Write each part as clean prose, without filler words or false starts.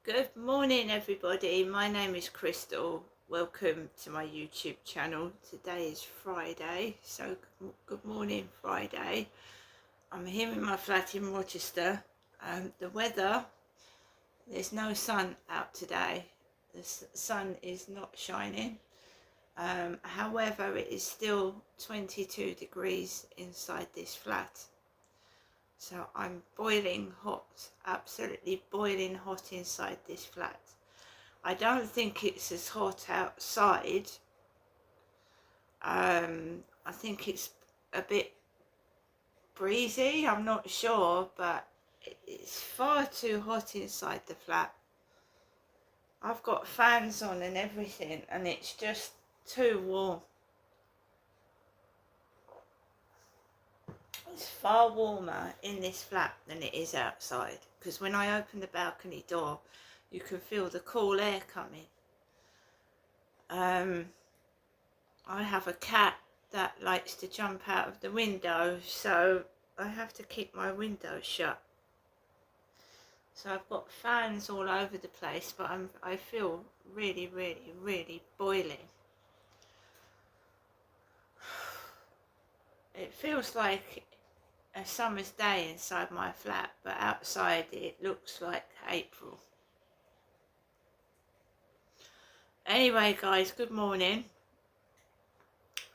Good morning everybody, my name is Crystal. Welcome to my YouTube channel. Today is Friday, so good morning Friday. I'm here in my flat in Rochester. The weather, there's no sun out today. The sun is not shining. However, it is still 22 degrees inside this flat. So I'm boiling hot, absolutely boiling hot inside this flat. I don't think it's as hot outside. I think it's a bit breezy, I'm not sure, but it's far too hot inside the flat. I've got fans on and everything, and it's just too warm. It's far warmer in this flat than it is outside, because when I open the balcony door you can feel the cool air coming. I have a cat that likes to jump out of the window, so I have to keep my window shut. So I've got fans all over the place, but I feel really boiling. It feels like a summer's day inside my flat, but outside it looks like April. Anyway guys, good morning.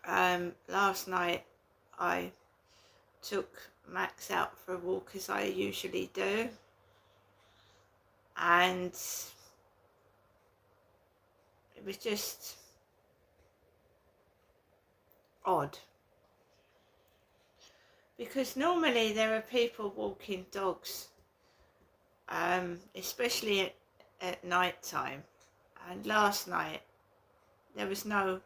Last night I took Max out for a walk as I usually do, and it was just odd, because normally there are people walking dogs, especially at night time, and last night there was no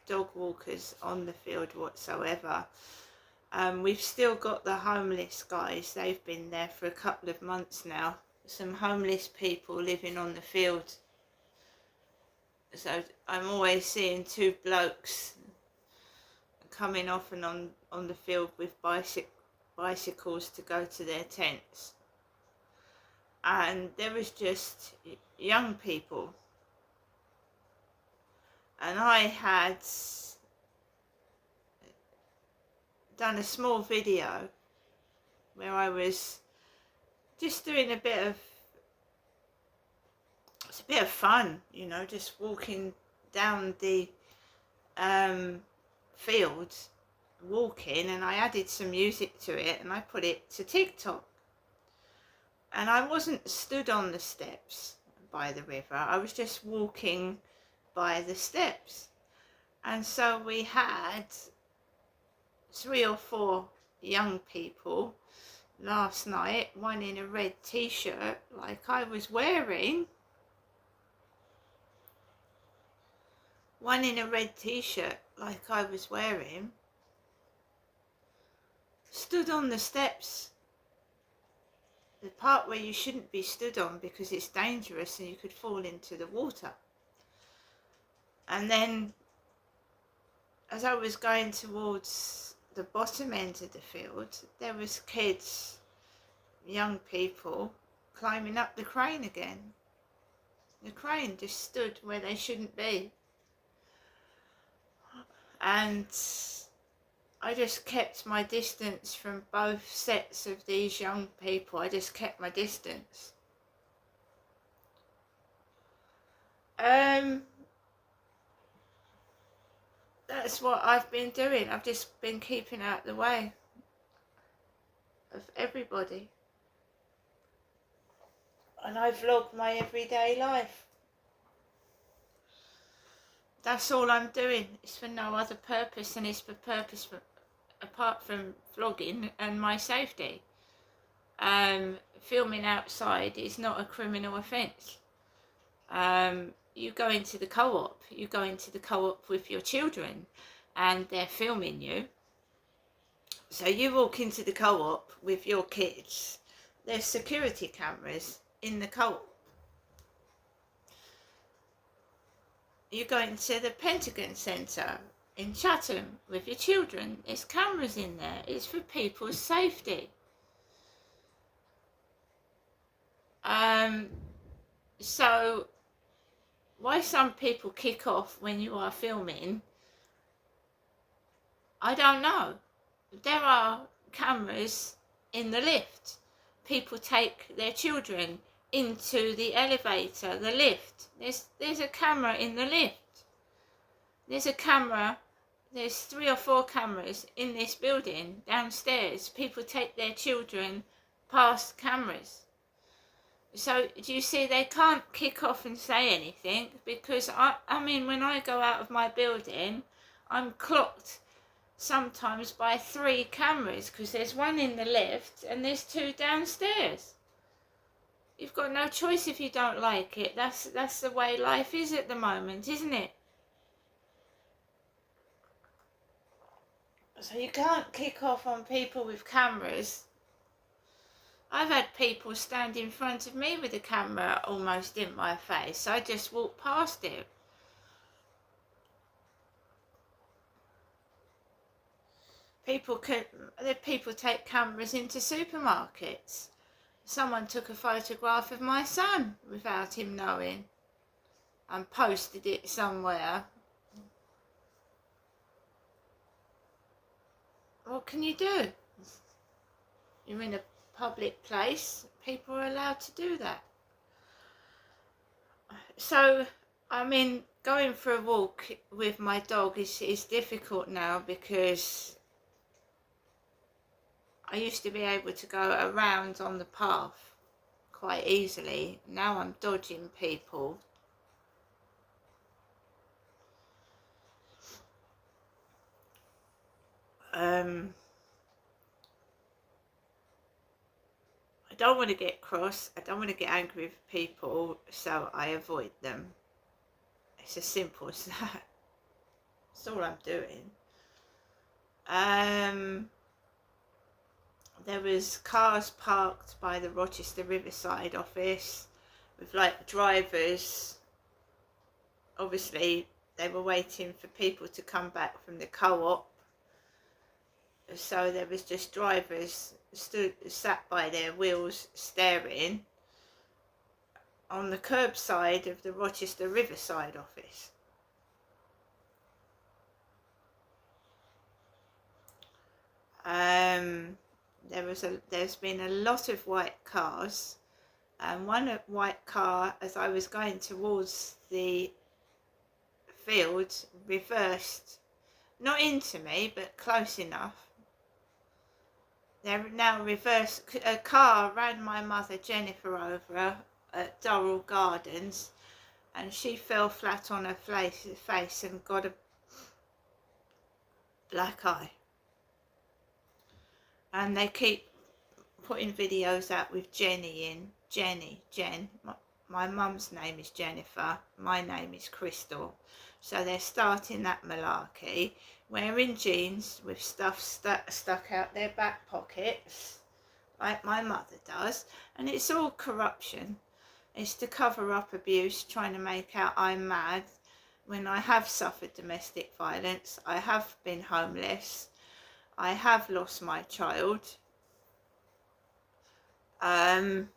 dog walkers on the field whatsoever. We've still got the homeless guys, they've been there for a couple of months now. Some homeless people living on the field. So I'm always seeing two blokes coming off and on the field with bicycles to go to their tents. And there was just young people. And I had done a small video where I was just doing it's a bit of fun, you know, just walking down the fields, walking, and I added some music to it and I put it to TikTok. And I wasn't stood on the steps by the river, I was just walking by the steps. And so we had 3 or 4 young people last night, one in a red t-shirt like I was wearing, stood on the steps, the part where you shouldn't be stood on because it's dangerous and you could fall into the water. And then as I was going towards the bottom end of the field, there was kids, young people, climbing up the crane again. The crane just stood where they shouldn't be. And I just kept my distance from both sets of these young people. I just kept my distance. That's what I've been doing. I've just been keeping out the way of everybody. And I vlog my everyday life. That's all I'm doing. It's for no other purpose, and it's for purpose apart from vlogging and my safety. Filming outside is not a criminal offence. You go into the co-op, with your children and they're filming you. So you walk into the co-op with your kids, there's security cameras in the co-op. You go into the Pentagon Centre in Chatham with your children, there's cameras in there. It's for people's safety. So why some people kick off when you are filming, I don't know. There are cameras in the lift. People take their children into the elevator, the lift. There's a camera in the lift. There's a camera. There's 3 or 4 cameras in this building downstairs. People take their children past cameras. So do you see, they can't kick off and say anything, because I mean, when I go out of my building, I'm clocked sometimes by 3 cameras, because there's 1 in the lift and there's 2 downstairs. You've got no choice if you don't like it. That's the way life is at the moment, isn't it? So you can't kick off on people with cameras. I've had people stand in front of me with a camera almost in my face. I just walked past it. People take cameras into supermarkets. Someone took a photograph of my son without him knowing and posted it somewhere. What can you do? You're in a public place, people are allowed to do that. So, I mean, going for a walk with my dog is difficult now, because I used to be able to go around on the path quite easily. Now I'm dodging people. I don't want to get cross, I don't want to get angry with people, so I avoid them. It's as simple as that. That's all I'm doing. There was cars parked by the Rochester Riverside office with like drivers. Obviously they were waiting for people to come back from the co-op, so there was just drivers sat by their wheels staring on the curbside of the Rochester Riverside office. There's been a lot of white cars, and one white car, as I was going towards the field, reversed, not into me but close enough. They're now reversed. A car ran my mother Jennifer over at Durrell Gardens, and she fell flat on her face and got a black eye. And they keep putting videos out with Jenny in. Jen. My mum's name is Jennifer, my name is Crystal. So they're starting that malarkey, wearing jeans with stuff stuck out their back pockets, like my mother does. And it's all corruption. It's to cover up abuse, trying to make out I'm mad, when I have suffered domestic violence, I have been homeless, I have lost my child. And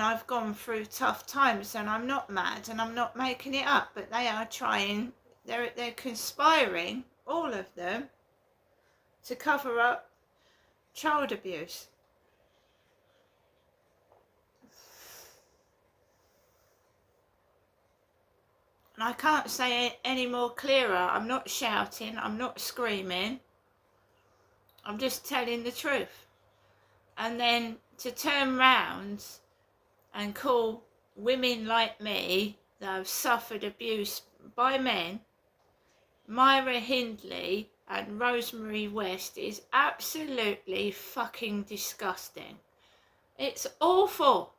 I've gone through tough times, and I'm not mad and I'm not making it up, but they are trying, they're conspiring, all of them, to cover up child abuse. And I can't say it any more clearer. I'm not shouting, I'm not screaming, I'm just telling the truth. And then to turn round and call women like me that have suffered abuse by men, Myra Hindley and Rosemary West, is absolutely fucking disgusting. It's awful.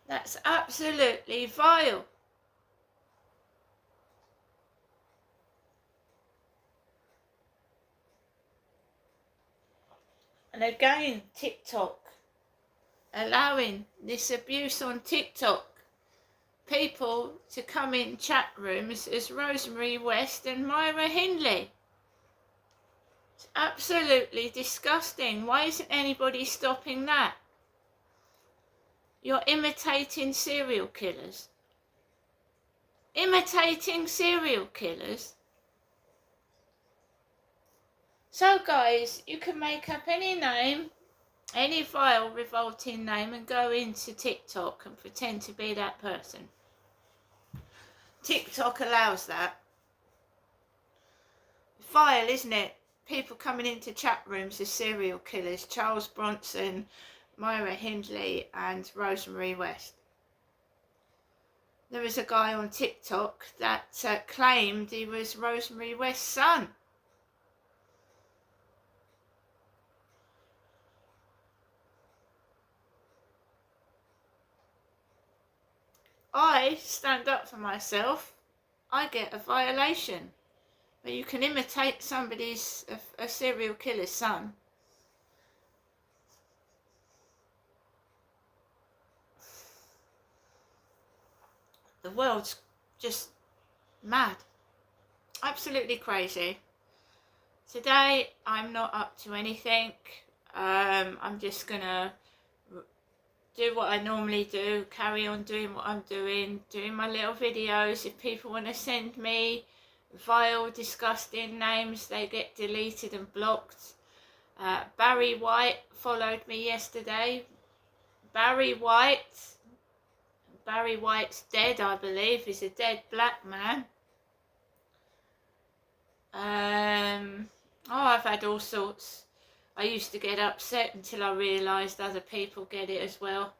That's absolutely vile. And again, TikTok, allowing this abuse on TikTok. People to come in chat rooms as Rosemary West and Myra Hindley. It's Absolutely disgusting. Why isn't anybody stopping that? You're imitating serial killers. Imitating serial killers. So guys, you can make up any name, any vile, revolting name, and go into TikTok and pretend to be that person. TikTok allows that. Vile, isn't it? People coming into chat rooms as serial killers. Charles Bronson, Myra Hindley and Rosemary West. There was a guy on TikTok that claimed he was Rosemary West's son. I stand up for myself. I get a violation. But you can imitate somebody's, a serial killer's son. The world's just mad. Absolutely crazy. Today, I'm not up to anything. I'm just gonna do what I normally do, carry on doing what I'm doing my little videos. If people want to send me vile, disgusting names, they get deleted and blocked. Barry White followed me yesterday. Barry White's dead, I believe. He's a dead black man. I've had all sorts. I used to get upset until I realised other people get it as well.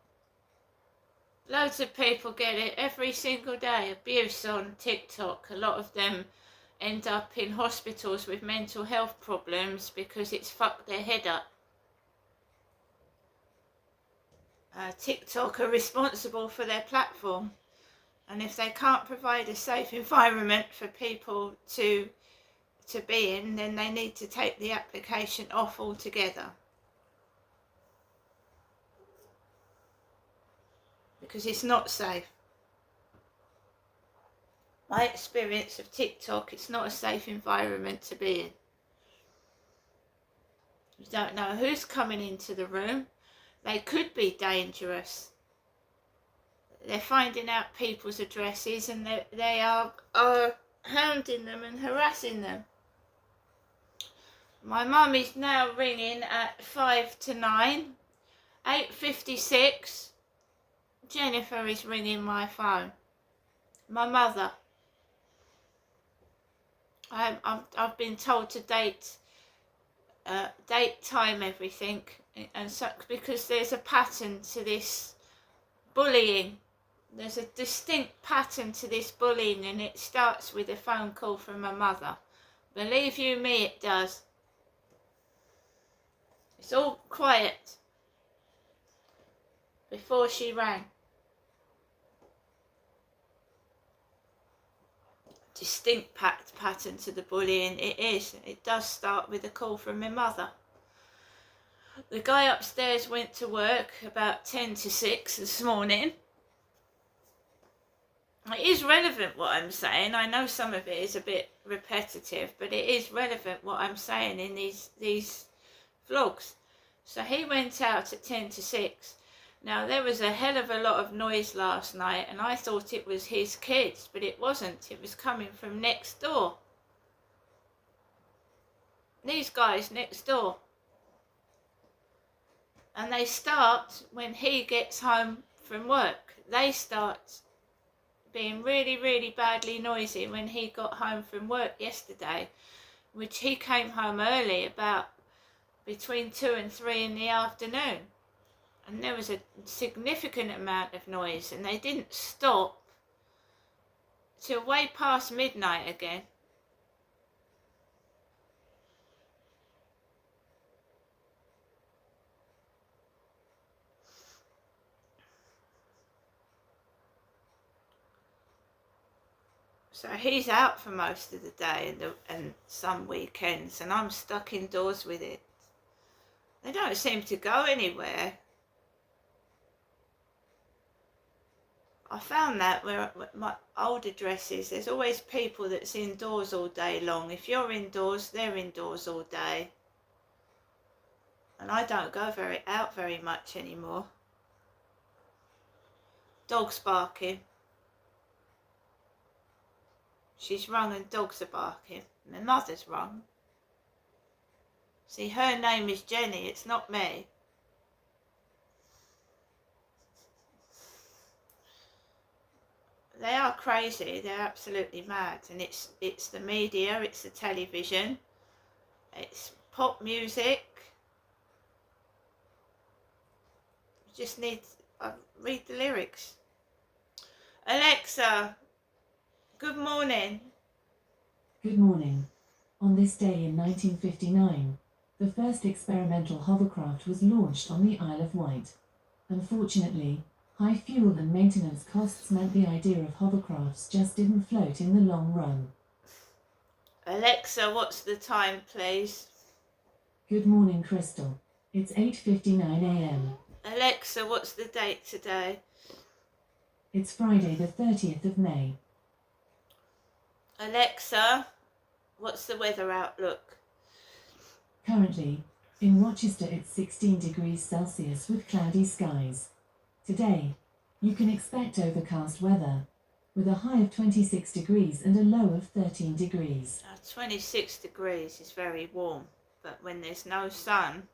Loads of people get it every single day. Abuse on TikTok. A lot of them end up in hospitals with mental health problems because it's fucked their head up. TikTok are responsible for their platform, and if they can't provide a safe environment for people to be in, then they need to take the application off altogether, because it's not safe. My experience of TikTok, it's not a safe environment to be in. You don't know who's coming into the room. They could be dangerous. They're finding out people's addresses and they are hounding them and harassing them. My mum is now ringing at 5 to 9. 8:56. Jennifer is ringing my phone. My mother. I've been told to date, time, everything, and so, because there's a pattern to this bullying. There's a distinct pattern to this bullying, and it starts with a phone call from my mother. Believe you me, it does. It's all quiet before she rang. Distinct pattern to the bullying. It does start with a call from my mother. The guy upstairs went to work about 10 to 6 this morning. It is relevant what I'm saying. I know some of it is a bit repetitive, but it is relevant what I'm saying in these vlogs. So he went out at 10 to 6. Now, there was a hell of a lot of noise last night, and I thought it was his kids, but it wasn't. It was coming from next door. These guys next door. And they start when he gets home from work. They start being really, really badly noisy when he got home from work yesterday, which he came home early, about between 2 and 3 in the afternoon. And there was a significant amount of noise, and they didn't stop till way past midnight again. So he's out for most of the day and some weekends, and I'm stuck indoors with it. They don't seem to go anywhere. I found that where my old addresses, there's always people that's indoors all day long. If you're indoors, they're indoors all day. And I don't go out very much anymore. Dog's barking. She's rung and dogs are barking. My mother's rung. See, her name is Jenny, it's not me. They are crazy, they're absolutely mad. And it's the media, it's the television, it's pop music. You just need to read the lyrics. Alexa, good morning. Good morning. On this day in 1959, the first experimental hovercraft was launched on the Isle of Wight. Unfortunately, high fuel and maintenance costs meant the idea of hovercrafts just didn't float in the long run. Alexa, what's the time, please? Good morning, Crystal. It's 8:59 a.m. Alexa, what's the date today? It's Friday the 30th of May. Alexa, what's the weather outlook? Currently, in Rochester it's 16 degrees Celsius with cloudy skies. Today, you can expect overcast weather, with a high of 26 degrees and a low of 13 degrees. 26 degrees is very warm, but when there's no sun,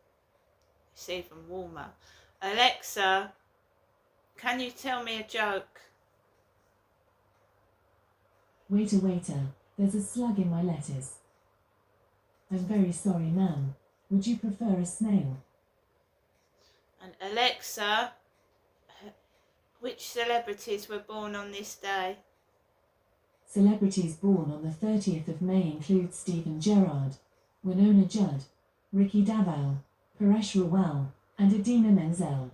it's even warmer. Alexa, can you tell me a joke? Waiter, waiter, there's a slug in my lettuce. I'm very sorry, ma'am. Would you prefer a snail? And Alexa, which celebrities were born on this day? Celebrities born on the 30th of May include Stephen Gerrard, Winona Judd, Ricky Davao, Paresh Rawal, and Idina Menzel.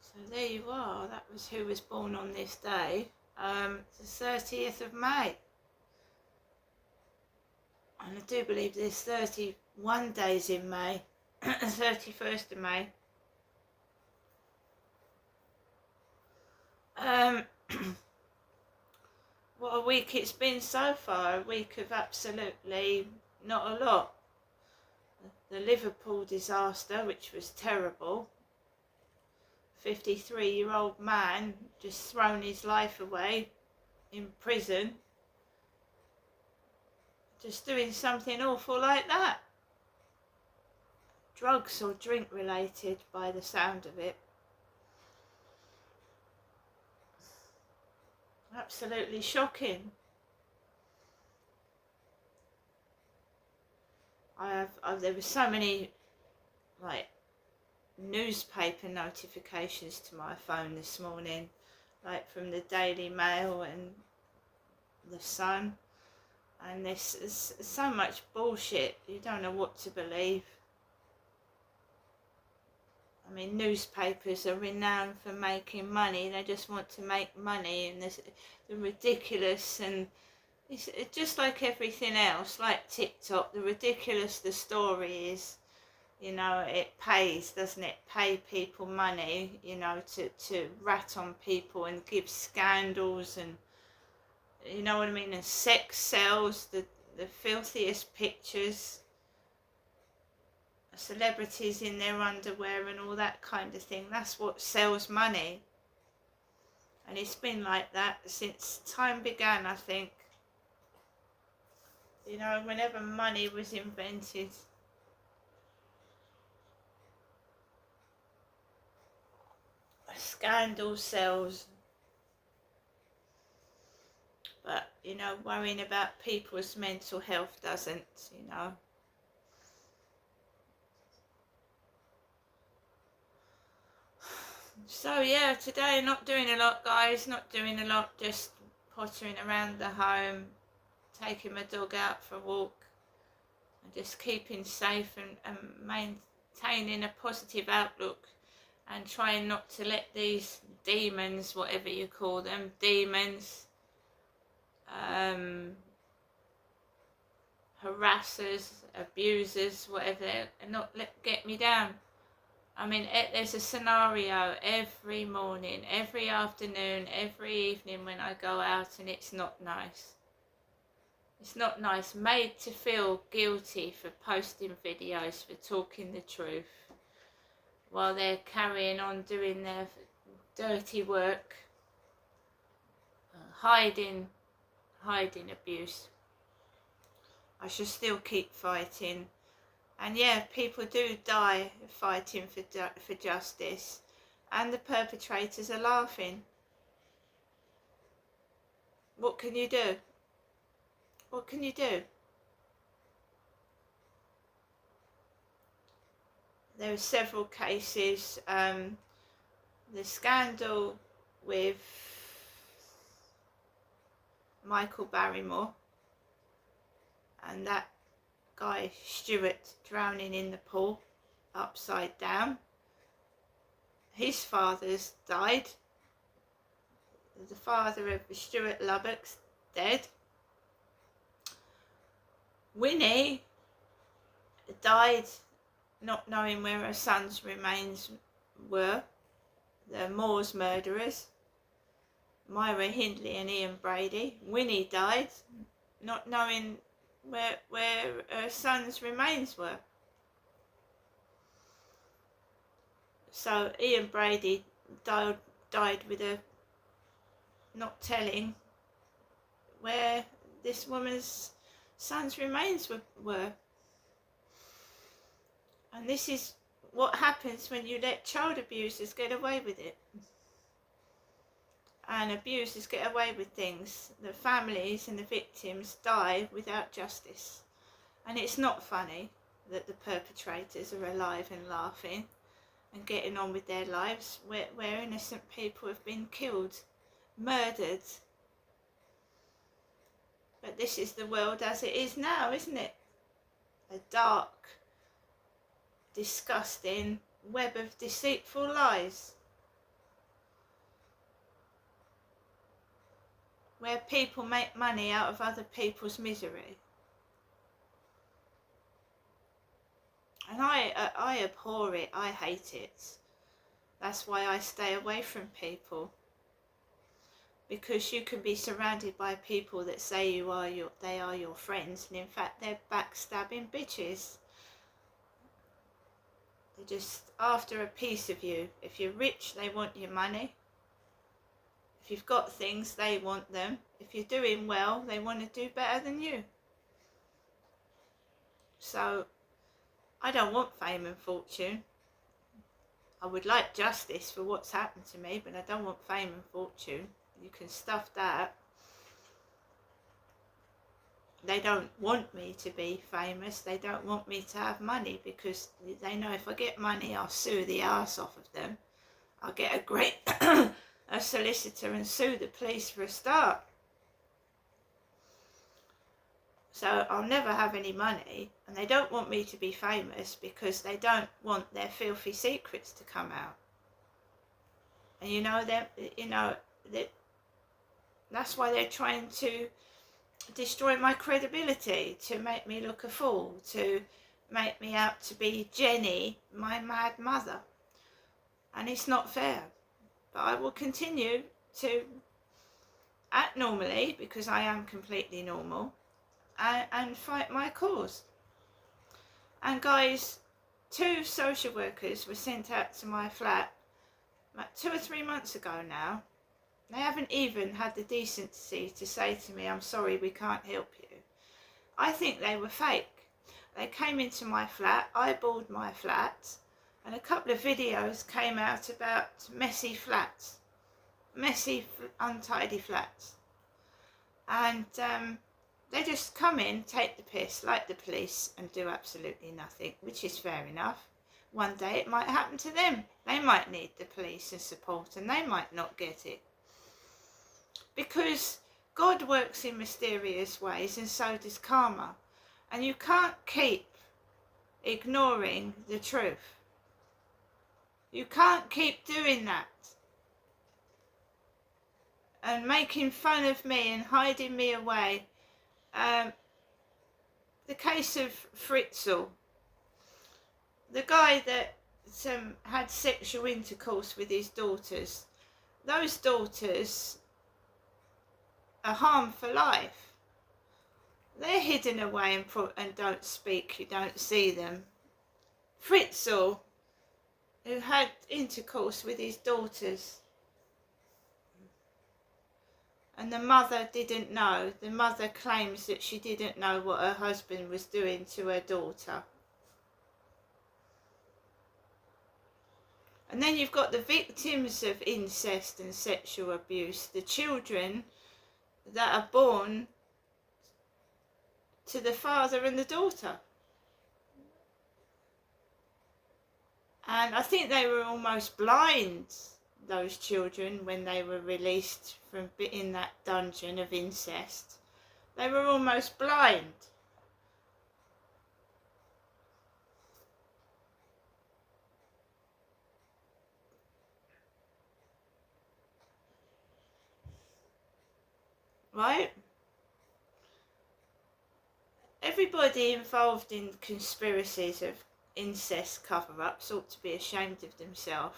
So there you are, that was who was born on this day, the 30th of May. And I do believe there's 31 days in May, 31st of May. What a week it's been so far, a week of absolutely not a lot. The Liverpool disaster, which was terrible. 53-year-old man just thrown his life away in prison. Just doing something awful like that. Drugs or drink related by the sound of it. Absolutely shocking. There were so many newspaper notifications to my phone this morning, from the Daily Mail and the Sun, and there's so much bullshit, you don't know what to believe. I mean, newspapers are renowned for making money. They just want to make money, and the ridiculous, and it's just like everything else, like TikTok, the ridiculous the story is, it pays, doesn't it? Pay people money, to rat on people and give scandals, and you know what I mean, and sex sells, the filthiest pictures. Celebrities in their underwear and all that kind of thing. That's what sells money. And it's been like that since time began, I think. Whenever money was invented. A scandal sells. But, worrying about people's mental health doesn't, So yeah, today not doing a lot, guys, not doing a lot, just pottering around the home, taking my dog out for a walk, and just keeping safe and maintaining a positive outlook, and trying not to let these demons, whatever you call them, demons, harassers, abusers, whatever, get me down. I mean, there's a scenario every morning, every afternoon, every evening when I go out, and it's not nice. It's not nice. Made to feel guilty for posting videos, for talking the truth, while they're carrying on doing their dirty work, hiding abuse. I should still keep fighting. And yeah, people do die fighting for justice, and the perpetrators are laughing. What can you do? What can you do? There are several cases. The scandal with Michael Barrymore and that guy Stuart drowning in the pool upside down. His father's died. The father of Stuart Lubbock's dead. Winnie died not knowing where her son's remains were. The Moors murderers, Myra Hindley and Ian Brady. Winnie died not knowing where her son's remains were. So Ian Brady died with her not telling where this woman's son's remains were. And this is what happens when you let child abusers get away with it. And abusers get away with things. The families and the victims die without justice. And it's not funny that the perpetrators are alive and laughing and getting on with their lives where innocent people have been killed, murdered. But this is the world as it is now, isn't it? A dark, disgusting web of deceitful lies, where people make money out of other people's misery. And I abhor it, I hate it. That's why I stay away from people. Because you can be surrounded by people that say they are your friends, and in fact they're backstabbing bitches. They're just after a piece of you. If you're rich, they want your money. If you've got things, they want them. If you're doing well, they want to do better than you. So, I don't want fame and fortune. I would like justice for what's happened to me, but I don't want fame and fortune. You can stuff that. They don't want me to be famous. They don't want me to have money because they know if I get money, I'll sue the arse off of them. I'll get a great a solicitor and sue the police for a start. So I'll never have any money, and they don't want me to be famous because they don't want their filthy secrets to come out. And that's why they're trying to destroy my credibility, to make me look a fool, to make me out to be Jenny, my mad mother. And it's not fair. But I will continue to act normally, because I am completely normal, and fight my cause. And guys, 2 social workers were sent out to my flat about 2 or 3 months ago now. They haven't even had the decency to say to me, I'm sorry, we can't help you. I think they were fake. They came into my flat, eyeballed my flat, and a couple of videos came out about messy flats, untidy flats. And they just come in, take the piss like the police, and do absolutely nothing, which is fair enough. One day it might happen to them. They might need the police and support, and they might not get it. Because God works in mysterious ways, and so does karma. And you can't keep ignoring the truth. You can't keep doing that and making fun of me and hiding me away. The case of Fritzl, the guy that had sexual intercourse with his daughters, those daughters are harmed for life. They're hidden away and don't speak, you don't see them. Fritzl, who had intercourse with his daughters, and the mother didn't know. The mother claims that she didn't know what her husband was doing to her daughter. And then you've got the victims of incest and sexual abuse, the children that are born to the father and the daughter. And I think they were almost blind, those children, when they were released from in that dungeon of incest. They were almost blind. Right? Everybody involved in conspiracies of incest cover-ups ought to be ashamed of themselves.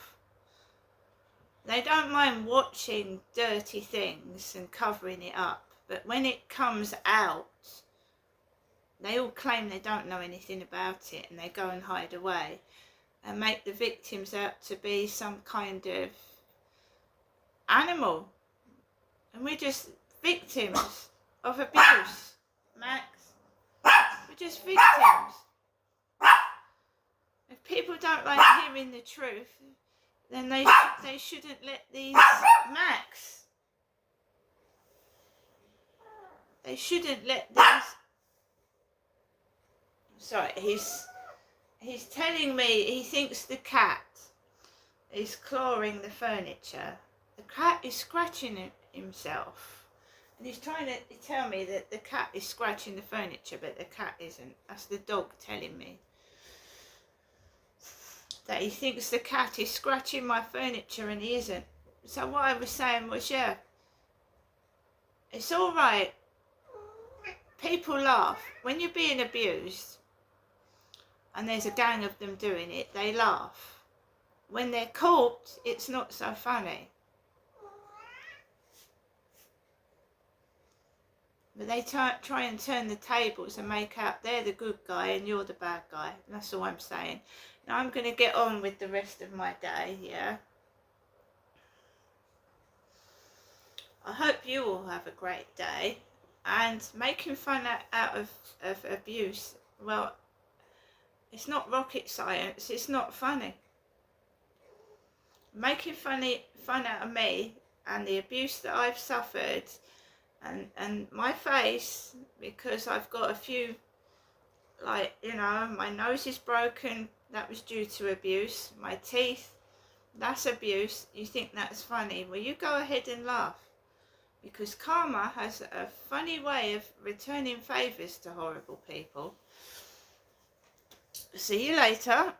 They don't mind watching dirty things and covering it up, but when it comes out, they all claim they don't know anything about it, and they go and hide away and make the victims out to be some kind of animal. And we're just victims of abuse, Max. We're just victims. If people don't like hearing the truth, then they shouldn't let these Max. They shouldn't let these. Sorry, he's telling me he thinks the cat is clawing the furniture. The cat is scratching himself. And he's trying to tell me that the cat is scratching the furniture, but the cat isn't. That's the dog telling me. That he thinks the cat is scratching my furniture and he isn't. So what I was saying was, yeah, it's all right. People laugh. When you're being abused and there's a gang of them doing it, they laugh. When they're caught, it's not so funny. But they try and turn the tables and make out they're the good guy and you're the bad guy. That's all I'm saying. Now I'm going to get on with the rest of my day, yeah? I hope you all have a great day. And making fun out of abuse, well, it's not rocket science, it's not funny. Making fun out of me and the abuse that I've suffered and my face, because I've got a few, like, you know, my nose is broken, that was due to abuse. My teeth, that's abuse. You think that's funny? Well, you go ahead and laugh. Because karma has a funny way of returning favours to horrible people. See you later.